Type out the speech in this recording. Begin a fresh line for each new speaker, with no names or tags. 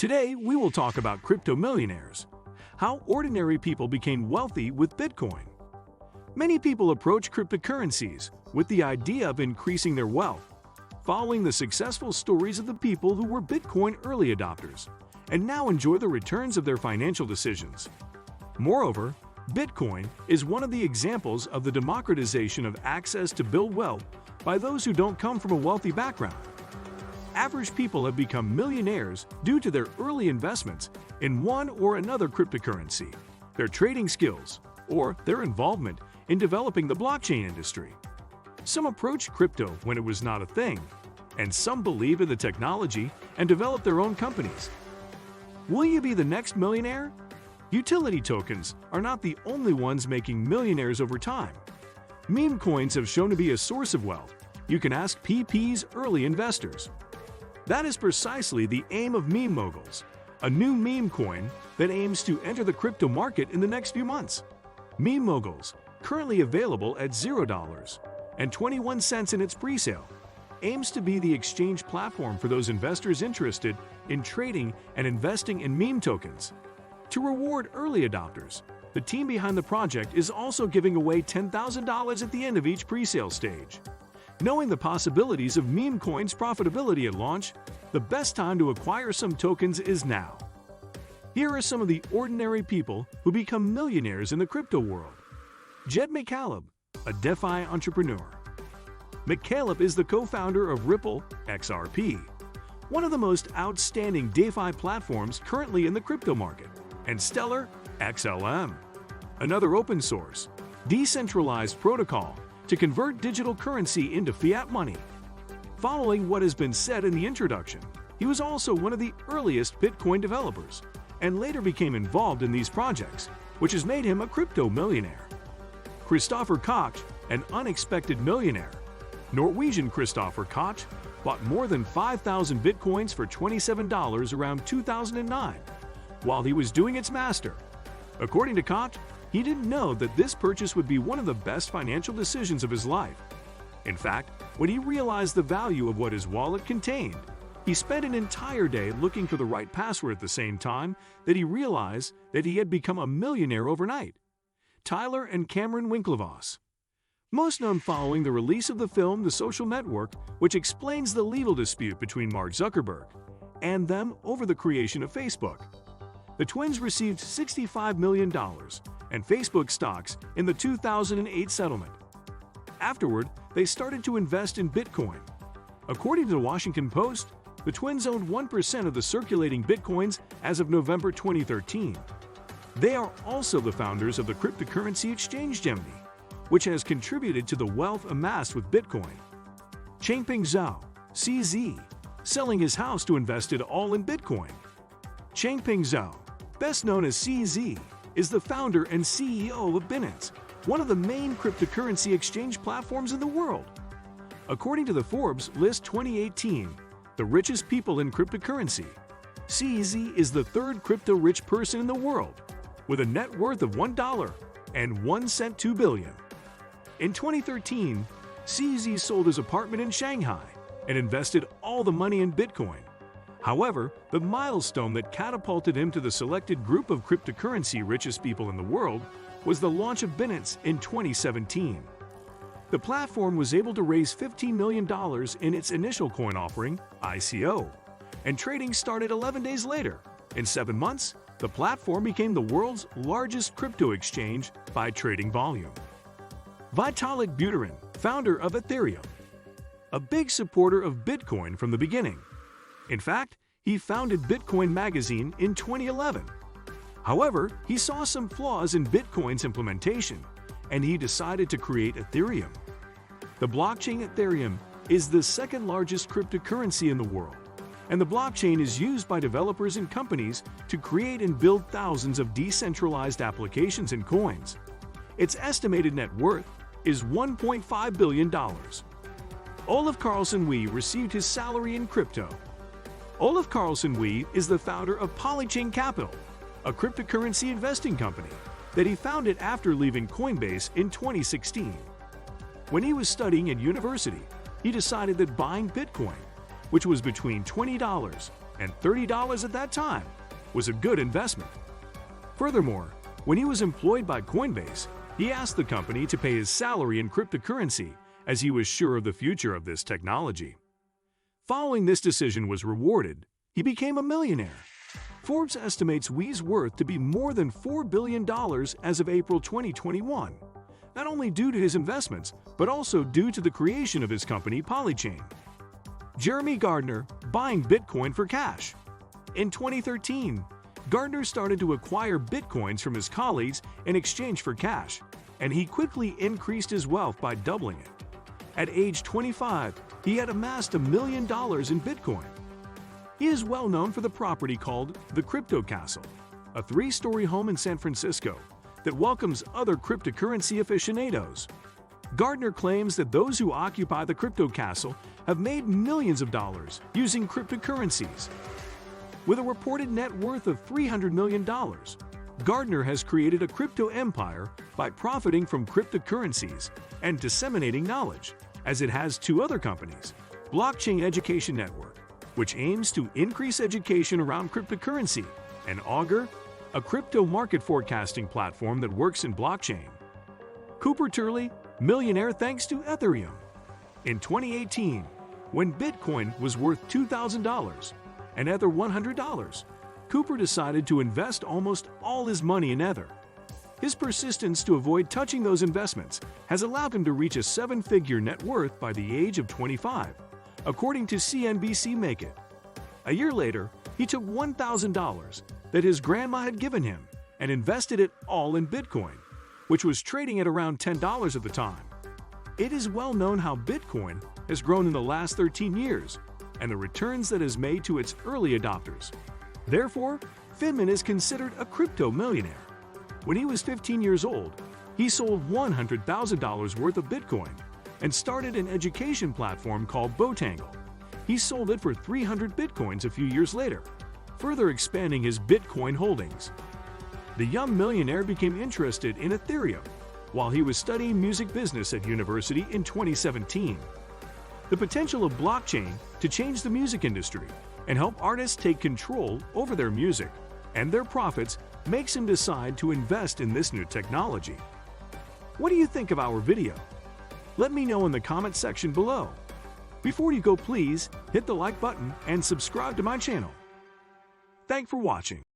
Today, we will talk about crypto millionaires, how ordinary people became wealthy with Bitcoin. Many people approach cryptocurrencies with the idea of increasing their wealth, following the successful stories of the people who were Bitcoin early adopters and now enjoy the returns of their financial decisions. Moreover, Bitcoin is one of the examples of the democratization of access to build wealth by those who don't come from a wealthy background. Average people have become millionaires due to their early investments in one or another cryptocurrency, their trading skills, or their involvement in developing the blockchain industry. Some approached crypto when it was not a thing, and some believe in the technology and develop their own companies. Will you be the next millionaire? Utility tokens are not the only ones making millionaires over time. Meme coins have shown to be a source of wealth. You can ask PP's early investors. That is precisely the aim of Meme Moguls, a new meme coin that aims to enter the crypto market in the next few months. Meme Moguls, currently available at $0.21 in its presale, aims to be the exchange platform for those investors interested in trading and investing in meme tokens. To reward early adopters, the team behind the project is also giving away $10,000 at the end of each presale stage. Knowing the possibilities of meme coins' profitability at launch, the best time to acquire some tokens is now. Here are some of the ordinary people who become millionaires in the crypto world. Jed McCaleb, a DeFi entrepreneur. McCaleb is the co-founder of Ripple XRP, one of the most outstanding DeFi platforms currently in the crypto market, and Stellar XLM, another open source, decentralized protocol to convert digital currency into fiat money. Following what has been said in the introduction, he was also one of the earliest Bitcoin developers and later became involved in these projects, which has made him a crypto millionaire. Christopher Koch, an unexpected millionaire. Norwegian Christopher Koch bought more than 5,000 Bitcoins for $27 around 2009 while he was doing its master. According to Koch, he didn't know that this purchase would be one of the best financial decisions of his life. In fact, when he realized the value of what his wallet contained, he spent an entire day looking for the right password at the same time that he realized that he had become a millionaire overnight. Tyler and Cameron Winklevoss. Most known following the release of the film The Social Network, which explains the legal dispute between Mark Zuckerberg and them over the creation of Facebook. The twins received $65 million and Facebook stocks in the 2008 settlement. Afterward, they started to invest in Bitcoin. According to the Washington Post, the twins owned 1% of the circulating Bitcoins as of November 2013. They are also the founders of the cryptocurrency exchange Gemini, which has contributed to the wealth amassed with Bitcoin. Changpeng Zhao, CZ, selling his house to invest it all in Bitcoin. Changpeng Zhao, best known as CZ, is the founder and CEO of Binance, one of the main cryptocurrency exchange platforms in the world. According to the Forbes list 2018, the richest people in cryptocurrency, CZ is the third crypto-rich person in the world, with a net worth of $1.01 2 billion. In 2013, CZ sold his apartment in Shanghai and invested all the money in Bitcoin. However, the milestone that catapulted him to the selected group of cryptocurrency richest people in the world was the launch of Binance in 2017. The platform was able to raise $15 million in its initial coin offering, ICO, and trading started 11 days later. In 7 months, the platform became the world's largest crypto exchange by trading volume. Vitalik Buterin, founder of Ethereum, a big supporter of Bitcoin from the beginning. In fact, he founded Bitcoin Magazine in 2011. However, he saw some flaws in Bitcoin's implementation, and he decided to create Ethereum. The blockchain Ethereum is the second largest cryptocurrency in the world, and the blockchain is used by developers and companies to create and build thousands of decentralized applications and coins. Its estimated net worth is $1.5 billion. Olaf Carlson Wee received his salary in crypto. Olaf Carlson Wee is the founder of Polychain Capital, a cryptocurrency investing company that he founded after leaving Coinbase in 2016. When he was studying at university, he decided that buying Bitcoin, which was between $20 and $30 at that time was a good investment. Furthermore, when he was employed by Coinbase, he asked the company to pay his salary in cryptocurrency as he was sure of the future of this technology. Following this decision was rewarded, he became a millionaire. Forbes estimates Wee's worth to be more than $4 billion as of April 2021, not only due to his investments, but also due to the creation of his company Polychain. Jeremy Gardner buying Bitcoin for cash. In 2013, Gardner started to acquire Bitcoins from his colleagues in exchange for cash, and he quickly increased his wealth by doubling it. At age 25, he had amassed $1 million in Bitcoin. He is well known for the property called the Crypto Castle, a 3-story home in San Francisco that welcomes other cryptocurrency aficionados. Gardner claims that those who occupy the Crypto Castle have made millions of dollars using cryptocurrencies. With a reported net worth of $300 million, Gardner has created a crypto empire by profiting from cryptocurrencies and disseminating knowledge, as it has 2 other companies, Blockchain Education Network, which aims to increase education around cryptocurrency, and Augur, a crypto market forecasting platform that works in blockchain. Cooper Turley, millionaire thanks to Ethereum. In 2018, when Bitcoin was worth $2,000 and Ether $100, Cooper decided to invest almost all his money in Ether. His persistence to avoid touching those investments has allowed him to reach a 7-figure net worth by the age of 25, according to CNBC Make It. A year later, he took $1,000 that his grandma had given him and invested it all in Bitcoin, which was trading at around $10 at the time. It is well known how Bitcoin has grown in the last 13 years and the returns that has made to its early adopters. Therefore, Finman is considered a crypto millionaire. When he was 15 years old, he sold $100,000 worth of Bitcoin and started an education platform called Botangle. He sold it for 300 Bitcoins a few years later, further expanding his Bitcoin holdings. The young millionaire became interested in Ethereum while he was studying music business at university in 2017. The potential of blockchain to change the music industry and help artists take control over their music and their profits makes him decide to invest in this new technology. What do you think of our video? Let me know in the comment section below. Before you go, please hit the like button and subscribe to my channel. Thanks for watching.